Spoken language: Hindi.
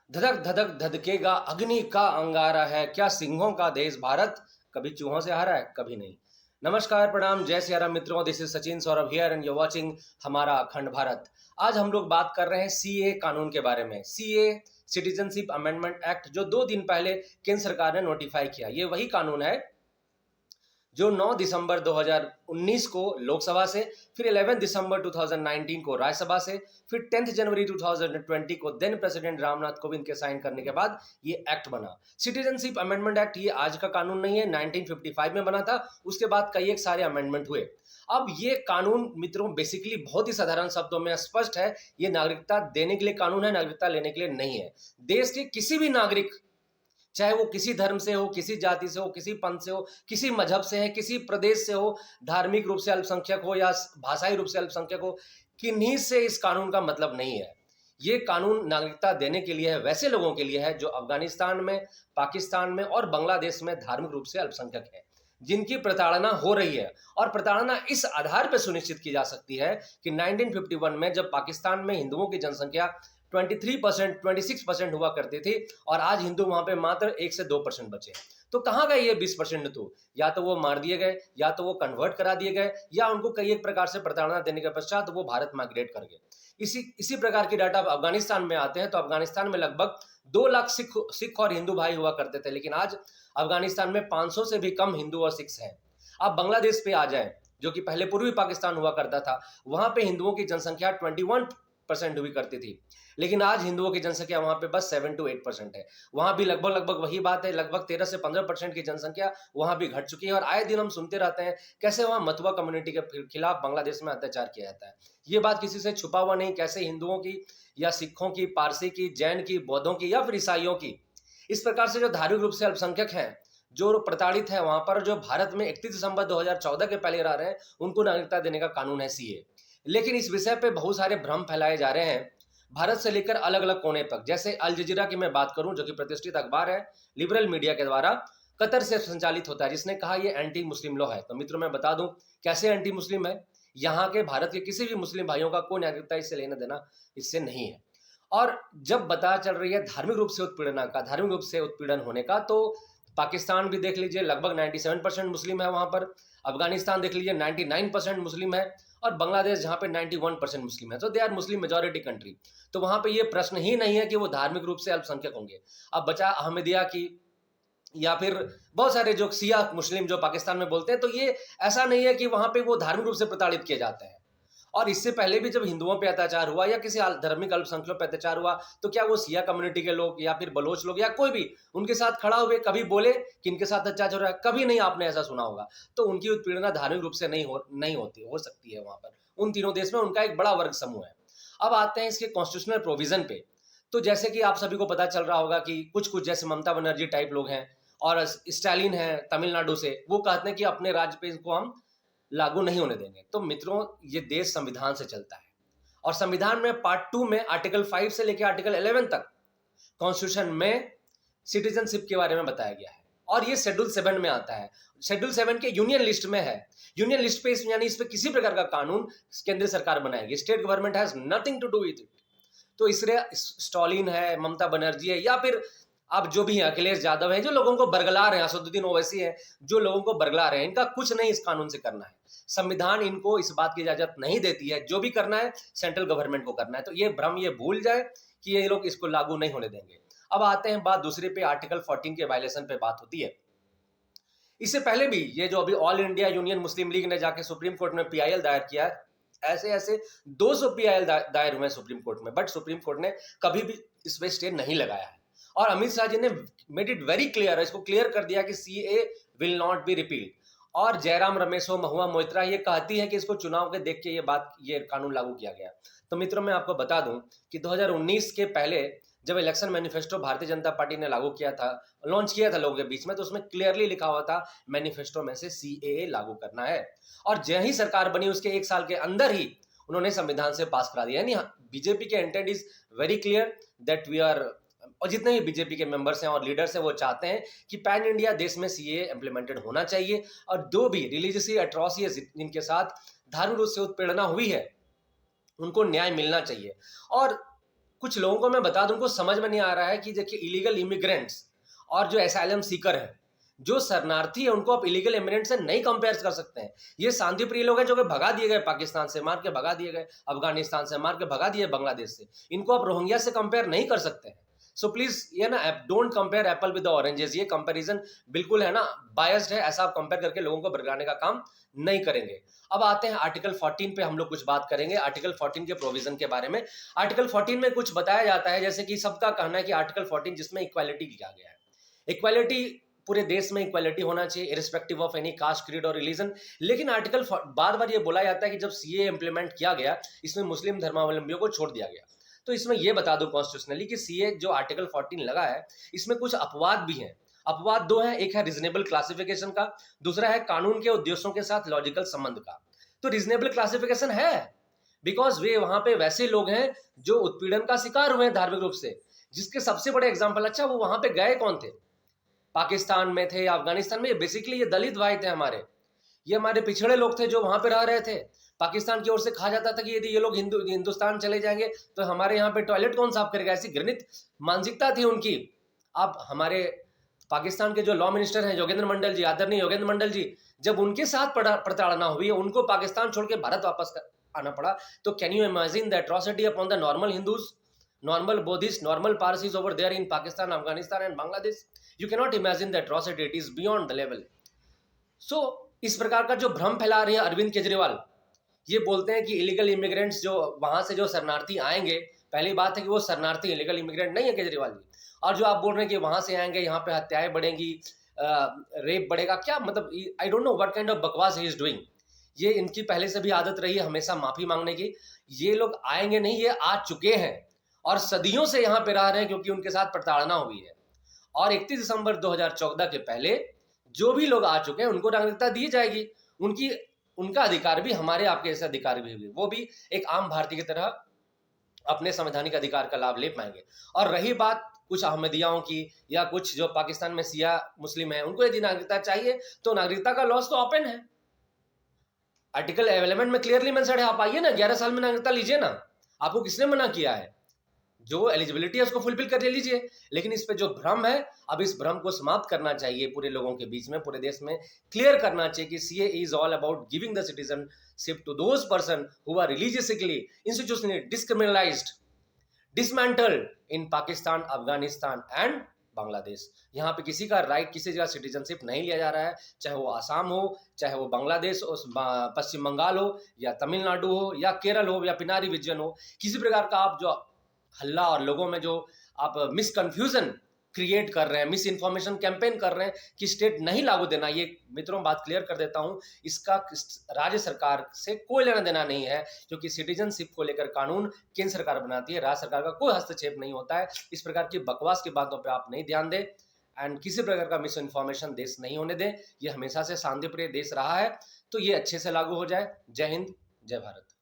धधक धधक धधकेगा अग्नि का अंगारा है, क्या सिंहों का देश भारत कभी चूहों से हारा है, कभी नहीं। नमस्कार, प्रणाम, जय सिया राम मित्रों। This is Sachin Saurabh here and you watching हमारा अखंड भारत। आज हम लोग बात कर रहे हैं सीए कानून के बारे में। सीए सिटीजनशिप अमेंडमेंट एक्ट जो 2 दिन पहले केंद्र सरकार ने नोटिफाई किया, ये वही कानून है जो 9 दिसंबर 2019 को लोकसभा से, फिर 11 दिसंबर 2019 को राज्यसभा से, फिर 10 जनवरी 2020 को देन प्रेसिडेंट रामनाथ कोविंद के साइन करने के बाद ये एक्ट बना। सिटीजनशिप अमेंडमेंट एक्ट ये आज का कानून नहीं है, 1955 में बना था। उसके बाद कई एक सारे अमेंडमेंट हुए। अब ये कानून मित्रों बेसिकली बहुत ही साधारण शब्दों में स्पष्ट है। ये नागरिकता देने के लिए कानून है, नागरिकता लेने के लिए नहीं है। देश के किसी भी नागरिक, चाहे वो किसी धर्म से हो, किसी जाति से हो, किसी पंथ से हो, किसी मजहब से है, किसी प्रदेश से हो, धार्मिक रूप से अल्पसंख्यक हो या भाषाई रूप से अल्पसंख्यक हो, किन्हीं से इस कानून का मतलब नहीं है। ये कानून नागरिकता देने के लिए है, वैसे लोगों के लिए है जो अफगानिस्तान में, पाकिस्तान में और बांग्लादेश में धार्मिक रूप से अल्पसंख्यक है, जिनकी प्रताड़ना हो रही है। और प्रताड़ना इस आधार पर सुनिश्चित की जा सकती है कि 1951 में जब पाकिस्तान में हिंदुओं की जनसंख्या 23%, 26% हुआ करती थी और आज हिंदू वहां पे मात्र 1 से 2% बचे। तो कहाँ गए ये 20%? तो या तो वो मार दिए गए, या तो वो कन्वर्ट करा दिए गए, या उनको कई एक प्रकार से प्रताड़ना देने के पश्चात वो भारत माइग्रेट कर गए। इसी प्रकार की डाटा अफगानिस्तान में आते हैं तो अफगानिस्तान में लगभग 2 लाख सिख और हिंदू भाई हुआ करते थे, लेकिन आज अफगानिस्तान में 500 से भी कम हिंदू और सिख हैं। अब बांग्लादेश पे आ जाए, जो कि पहले पूर्वी पाकिस्तान हुआ करता था, वहां पे हिंदुओं की जनसंख्या 21% हुई करती थी, लेकिन आज हिंदुओं की जनसंख्या वहां पे बस 7 to 8% है। वहां भी लगभग वही बात है, लगभग 13 से 15% की जनसंख्या वहां भी घट चुकी है। और आए दिन हम सुनते रहते हैं कैसे वहां मतुआ कम्युनिटी के खिलाफ बांग्लादेश में अत्याचार किया जाता है। ये बात किसी से छुपा हुआ नहीं, कैसे हिंदुओं की या सिखों की, पारसी की, जैन की, बौद्धों की या फिर ईसाइयों की, इस प्रकार से जो धार्मिक रूप से अल्पसंख्यक हैं, जो प्रताड़ित है वहां पर, जो भारत में 31 दिसंबर 2014 के पहले रह रहे हैं, उनको नागरिकता देने का कानून है सीए। लेकिन इस विषय पे बहुत सारे भ्रम फैलाए जा रहे हैं, भारत से लेकर अलग अलग कोने तक। जैसे अल जजीरा की मैं बात करूं, जो कि प्रतिष्ठित अखबार है, लिबरल मीडिया के द्वारा कतर से संचालित होता है, जिसने कहा ये एंटी मुस्लिम लॉ है। तो मित्रों मैं बता दूं कैसे एंटी मुस्लिम है। यहाँ के भारत के किसी भी मुस्लिम भाइयों का कोई नागरिकता इससे लेना देना इससे नहीं है। और जब पता चल रही है धार्मिक रूप से उत्पीड़न होने का, तो पाकिस्तान भी देख लीजिए, लगभग 97% मुस्लिम है वहां पर। अफगानिस्तान देख लीजिए, 99% मुस्लिम है। और बांग्लादेश जहां पे 91% मुस्लिम है, तो they are Muslim majority country. तो वहां पे ये प्रश्न ही नहीं है कि वो धार्मिक रूप से अल्पसंख्यक होंगे। अब बचा अहमदिया की या फिर बहुत सारे जो सिया मुस्लिम जो पाकिस्तान में बोलते हैं, तो ये ऐसा नहीं है कि वहां पे वो धार्मिक रूप से प्रताड़ित किए जाते हैं। और इससे पहले भी जब हिंदुओं पे अत्याचार हुआ या किसी धार्मिक अल्पसंख्यकों पे अत्याचार हुआ, तो क्या वो सिया कम्युनिटी के लोग या फिर बलोच लोग या कोई भी उनके साथ खड़ा हुए कभी बोले कि इनके साथ अत्याचार हो रहा है? कभी नहीं आपने ऐसा सुना होगा। तो उनकी उत्पीड़ना धार्मिक रूप से नहीं होती, हो सकती है वहां पर। उन तीनों देश में उनका एक बड़ा वर्ग समूह है। अब आते हैं इसके कॉन्स्टिट्यूशनल प्रोविजन पे। तो जैसे कि आप सभी को पता चल रहा होगा कि कुछ कुछ जैसे ममता बनर्जी टाइप लोग हैं और स्टालिन है तमिलनाडु से, वो कहते हैं कि अपने राज्य पे इसको हम लागू नहीं होने देंगे। तो मित्रों ये देश संविधान से चलता है, और संविधान में पार्ट 2 में आर्टिकल 5 से लेकर आर्टिकल 11 तक कॉन्स्टिट्यूशन में सिटीजनशिप के बारे में बताया गया है। और ये शेड्यूल 7 में आता है। शेड्यूल 7 के यूनियन लिस्ट में है। यूनियन लिस्ट पे यानी इस पे किसी प्रकार का कानून केंद्र सरकार बनाएगी। State government has nothing to do with it. तो इसलिए स्टॉलिन है, ममता बनर्जी है, या फिर अब जो भी है अखिलेश यादव है, जो लोगों को बरगला रहे हैं, असदुद्दीन ओवैसी है, जो लोगों को बरगला रहे हैं, इनका कुछ नहीं इस कानून से करना है। संविधान इनको इस बात की इजाजत नहीं देती है। जो भी करना है सेंट्रल गवर्नमेंट को करना है। तो ये भ्रम ये भूल जाए कि ये लोग इसको लागू नहीं होने देंगे। अब आते हैं बात दूसरे पे, आर्टिकल 14 के वायलेशन पे बात होती है। इससे पहले भी ये जो अभी ऑल इंडिया यूनियन मुस्लिम लीग ने जाके सुप्रीम कोर्ट में पीआईएल दायर किया है, ऐसे ऐसे 200 पीआईएल दायर हुए सुप्रीम कोर्ट में, बट सुप्रीम कोर्ट ने कभी भी इस पे स्टे नहीं लगाया है। और अमित शाह जी ने मेड इट वेरी क्लियर, इसको क्लियर कर दिया कि CA will not be repealed. और जयराम रमेश हो, महुआ मोइत्रा ये कहती है कि इसको चुनाव के देख के ये कानून लागू किया गया। तो मित्रों मैं आपको बता दूं कि 2019 के पहले जब election manifesto Bharatiya Janata party ने लागू किया था, लॉन्च किया था लोगों के बीच में, तो उसमें क्लियरली लिखा हुआ था मैनिफेस्टो में से सीएए लागू करना है। और जय ही सरकार बनी उसके 1 साल के अंदर ही उन्होंने संविधान से पास करा दिया। यानी बीजेपी के intent is very clear that we are, और जितने भी बीजेपी के मेंबर्स हैं और लीडर्स हैं वो चाहते हैं कि पैन इंडिया देश में सीए इंप्लीमेंटेड होना चाहिए। और जो भी रिलीजियसली अट्रॉसिटीज जिनके साथ धार्मिक रूप से उत्पीड़ना हुई है उनको न्याय मिलना चाहिए। और कुछ लोगों को मैं बता दूं, उनको समझ में नहीं आ रहा है कि देखिए इलीगल इमिग्रेंट्स और जो एसाइलम सीकर है, जो शरणार्थी है, उनको आप इलीगल इमिग्रेंट से नहीं कंपेयर कर सकते हैं। ये शांतिप्रिय लोग हैं जो कि भगा दिए गए, पाकिस्तान से मार के भगा दिए गए, अफगानिस्तान से मार के भगा दिए, बांग्लादेश से। इनको आप रोहिंग्या से कंपेयर नहीं कर सकते हैं। सो प्लीज ये ना, don't compare Apple with oranges. ये कंपैरिजन बिल्कुल है ना बायस्ड है, ऐसा आप कंपेयर करके लोगों को भड़काने का काम नहीं करेंगे। अब आते हैं आर्टिकल 14 पे, हम लोग कुछ बात करेंगे आर्टिकल 14 के प्रोविजन के बारे में। आर्टिकल 14 में कुछ बताया जाता है, जैसे कि सबका कहना है कि आर्टिकल 14 जिसमें इक्वालिटी किया गया है, इक्वालिटी पूरे देश में इक्वालिटी होना चाहिए irrespective of any caste, creed और रिलीजन। लेकिन आर्टिकल बार बार ये बोला जाता है कि जब सीए इंप्लीमेंट किया गया, इसमें मुस्लिम धर्मावलंबियों को छोड़ दिया गया। तो इसमें यह बता दो कॉन्स्टिट्यूशनली कि सीए जो आर्टिकल 14 लगा है, इसमें कुछ अपवाद भी हैं। अपवाद दो हैं, एक है रीजनेबल क्लासिफिकेशन का, दूसरा है कानून के उद्देश्यों के साथ लॉजिकल संबंध का। तो रीजनेबल क्लासिफिकेशन है बिकॉज वे वहां पे वैसे लोग हैं जो उत्पीड़न का शिकार हुए हैं धार्मिक रूप से, जिसके सबसे बड़े एग्जाम्पल, अच्छा वो वहां पे गए कौन थे, पाकिस्तान में थे या अफगानिस्तान में, ये बेसिकली ये दलित भाई थे हमारे, ये हमारे पिछड़े लोग थे जो वहां पे रह रहे थे। पाकिस्तान की ओर से कहा जाता था कि यदि ये लोग हिंदुस्तान चले जाएंगे तो हमारे यहाँ पे टॉयलेट कौन साफ करेगा, ऐसी घृणित मानसिकता थी उनकी। अब हमारे पाकिस्तान के जो लॉ मिनिस्टर हैं योगेंद्र मंडल जी, आदरणीय योगेंद्र मंडल जी, जब उनके साथ प्रताड़ना हुई, उनको पाकिस्तान छोड़ के भारत वापस आना पड़ा, तो can you imagine the atrocity upon the normal Hindus, normal Buddhist, normal Parsis over there in Pakistan, Afghanistan and Bangladesh. You can not imagine the atrocity, it is beyond the level. सो इस प्रकार का जो भ्रम फैला रहे हैं अरविंद केजरीवाल, ये बोलते हैं कि इलीगल इमिग्रेंट्स जो वहां से जो शरणार्थी आएंगे, पहली बात है कि वो शरणार्थी इलीगल इमिग्रेंट नहीं है केजरीवाल जी। और जो आप बोल रहे हैं कि वहां से आएंगे, यहाँ पे हत्याएं बढ़ेंगी, रेप बढ़ेगा, क्या मतलब, I don't know what kind of बकवास ही इज डूइंग। ये इनकी पहले से भी आदत रही है हमेशा माफी मांगने की। ये लोग आएंगे नहीं, ये आ चुके हैं और सदियों से यहाँ पे रह रहे हैं क्योंकि उनके साथ प्रताड़ना हुई है। और 31 दिसंबर 2014 के पहले जो भी लोग आ चुके हैं उनको नागरिकता दी जाएगी। उनका अधिकार भी हमारे आपके जैसे अधिकार भी, वो भी एक आम भारतीय की तरह अपने संवैधानिक अधिकार का लाभ ले पाएंगे। और रही बात कुछ अहमदियाओं की या कुछ जो पाकिस्तान में सिया मुस्लिम है, उनको यदि नागरिकता चाहिए तो नागरिकता का लॉस तो ओपन है, आर्टिकल 11 में क्लियरली मेंशन है। आप आइए ना, 11 साल में नागरिकता लीजिए ना, आपको किसने मना किया है? जो एलिजिबिलिटी है उसको फुलफिल कर लीजिए। लेकिन इस पे जो भ्रम है, अब इस भ्रम को समाप्त करना चाहिए पूरे लोगों के बीच में, पूरे देश में क्लियर करना चाहिए कि CA is all about giving the citizenship to those person who are religiously institutionally discriminalised, dismantled in Pakistan, Afghanistan and Bangladesh. यहाँ पे किसी का राइट, किसी का सिटीजनशिप नहीं लिया जा रहा है, चाहे वो आसाम हो, चाहे वो बांग्लादेश, पश्चिम बंगाल हो, या तमिलनाडु हो, या केरल हो, या पिनारी विजन हो। किसी प्रकार का आप जो हल्ला और लोगों में जो आप मिसकंफ्यूजन क्रिएट कर रहे हैं, मिस इन्फॉर्मेशन कैंपेन कर रहे हैं कि स्टेट नहीं लागू देना, ये मित्रों बात क्लियर कर देता हूं, इसका राज्य सरकार से कोई लेना देना नहीं है, क्योंकि सिटीजनशिप को लेकर कानून केंद्र सरकार बनाती है, राज्य सरकार का कोई हस्तक्षेप नहीं होता है। इस प्रकार की बकवास की बातों पर आप नहीं ध्यान दें एंड किसी प्रकार का मिस इन्फॉर्मेशन देश नहीं होने दें। ये हमेशा से शांतिप्रिय देश रहा है, तो ये अच्छे से लागू हो जाए। जय हिंद, जय भारत।